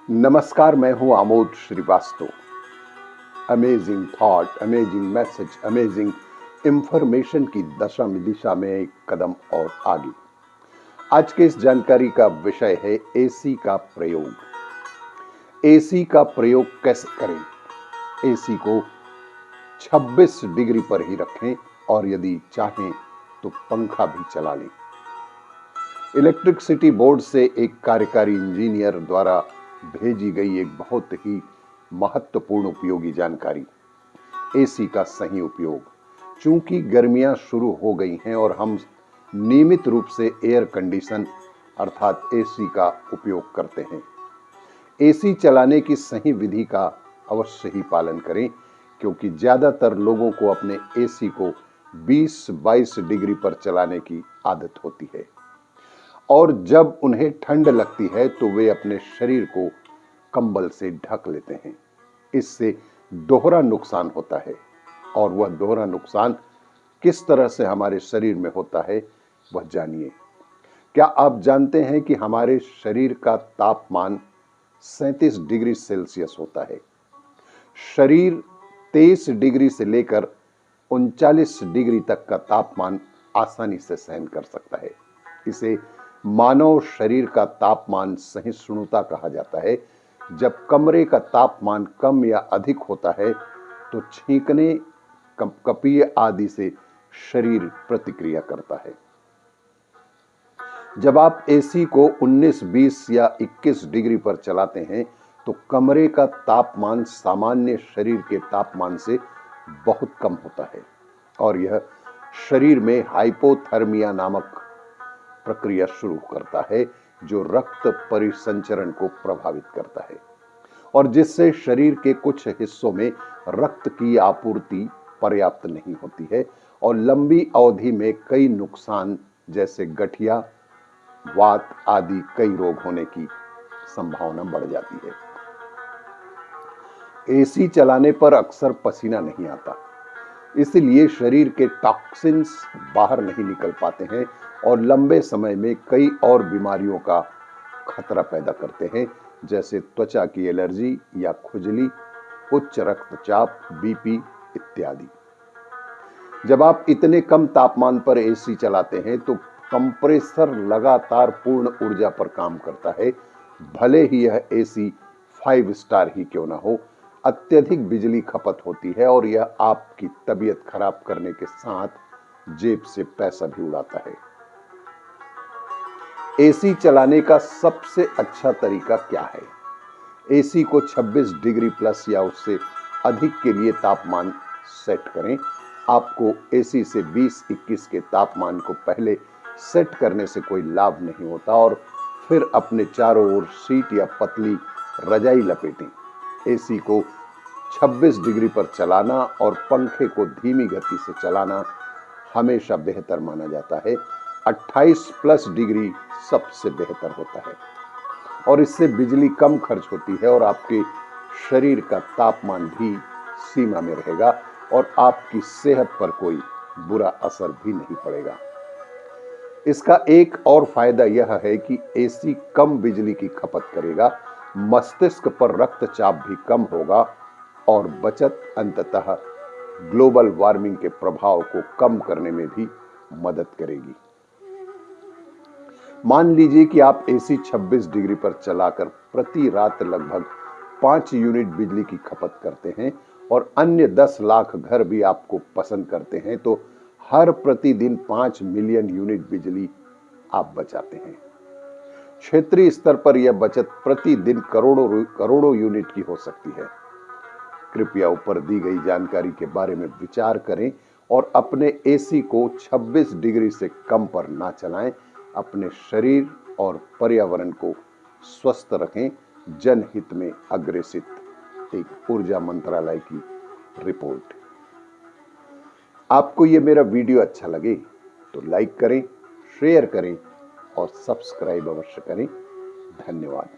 नमस्कार, मैं हूं Amod Srivastava. Amazing thought, amazing message, amazing information की दिशा में एक कदम और आगे। आज के इस जानकारी का विषय है एसी का प्रयोग। एसी का प्रयोग कैसे करें? एसी को 26 डिग्री पर ही रखें और यदि चाहें तो पंखा भी चला लें। इलेक्ट्रिसिटी बोर्ड से एक कार्यकारी इंजीनियर द्वारा भेजी गई एक बहुत ही महत्वपूर्ण उपयोगी जानकारी, एसी का सही उपयोग। चूंकि गर्मियां शुरू हो गई हैं और हम नियमित रूप से एयर कंडीशन अर्थात एसी का उपयोग करते हैं, एसी चलाने की सही विधि का अवश्य ही पालन करें, क्योंकि ज्यादातर लोगों को अपने एसी को 20-22 डिग्री पर चलाने की आदत होती है और जब उन्हें ठंड लगती है तो वे अपने शरीर को कंबल से ढक लेते हैं। इससे दोहरा नुकसान होता है और वह दोहरा नुकसान किस तरह से हमारे शरीर में होता है वह जानिए। क्या आप जानते हैं कि हमारे शरीर का तापमान 37 डिग्री सेल्सियस होता है? शरीर 23 डिग्री से लेकर 39 डिग्री तक का तापमान आसानी से सहन कर सकता है। इसे मानव शरीर का तापमान सहिष्णुता कहा जाता है। जब कमरे का तापमान कम या अधिक होता है तो छींकने, कपकपी आदि से शरीर प्रतिक्रिया करता है। जब आप एसी को 19, 20 या 21 डिग्री पर चलाते हैं तो कमरे का तापमान सामान्य शरीर के तापमान से बहुत कम होता है और यह शरीर में हाइपोथर्मिया नामक प्रक्रिया शुरू करता है, जो रक्त परिसंचरण को प्रभावित करता है और जिससे शरीर के कुछ हिस्सों में रक्त की आपूर्ति पर्याप्त नहीं होती है और लंबी अवधि में कई नुकसान जैसे गठिया, वात आदि कई रोग होने की संभावना बढ़ जाती है। एसी चलाने पर अक्सर पसीना नहीं आता, इसलिए शरीर के टॉक्सिन्स बाहर नहीं निकल पाते हैं और लंबे समय में कई और बीमारियों का खतरा पैदा करते हैं, जैसे त्वचा की एलर्जी या खुजली, उच्च रक्तचाप, बीपी इत्यादि। जब आप इतने कम तापमान पर एसी चलाते हैं तो कंप्रेसर लगातार पूर्ण ऊर्जा पर काम करता है, भले ही यह एसी 5 स्टार ही क्यों ना हो। अत्यधिक बिजली खपत होती है और यह आपकी तबीयत खराब करने के साथ जेब से पैसा भी उड़ाता है। एसी चलाने का सबसे अच्छा तरीका क्या है? एसी को 26 डिग्री प्लस या उससे अधिक के लिए तापमान सेट करें। आपको एसी से 20-21 के तापमान को पहले सेट करने से कोई लाभ नहीं होता और फिर अपने चारों ओर सीट या पतली रजाई लपेटें। एसी को 26 डिग्री पर चलाना और पंखे को धीमी गति से चलाना हमेशा बेहतर माना जाता है। 28 प्लस डिग्री सबसे बेहतर होता है और इससे बिजली कम खर्च होती है और आपके शरीर का तापमान भी सीमा में रहेगा और आपकी सेहत पर कोई बुरा असर भी नहीं पड़ेगा। इसका एक और फायदा यह है कि एसी कम बिजली की खपत करेगा, मस्तिष्क पर रक्तचाप भी कम होगा और बचत अंततः ग्लोबल वार्मिंग के प्रभाव को कम करने में भी मदद करेगी। मान लीजिए कि आप एसी 26 डिग्री पर चलाकर प्रति रात लगभग 5 यूनिट बिजली की खपत करते हैं और अन्य 10 लाख घर भी आपको पसंद करते हैं, तो हर प्रतिदिन 5 मिलियन यूनिट बिजली आप बचाते हैं। क्षेत्रीय स्तर पर यह बचत प्रतिदिन करोड़ों यूनिट की हो सकती है। कृपया ऊपर दी गई जानकारी के बारे में विचार करें और अपने एसी को 26 डिग्री से कम पर ना चलाएं। अपने शरीर और पर्यावरण को स्वस्थ रखें। जनहित में अग्रेसित एक ऊर्जा मंत्रालय की रिपोर्ट। आपको यह मेरा वीडियो अच्छा लगे तो लाइक करें, शेयर करें और सब्सक्राइब अवश्य करें। धन्यवाद।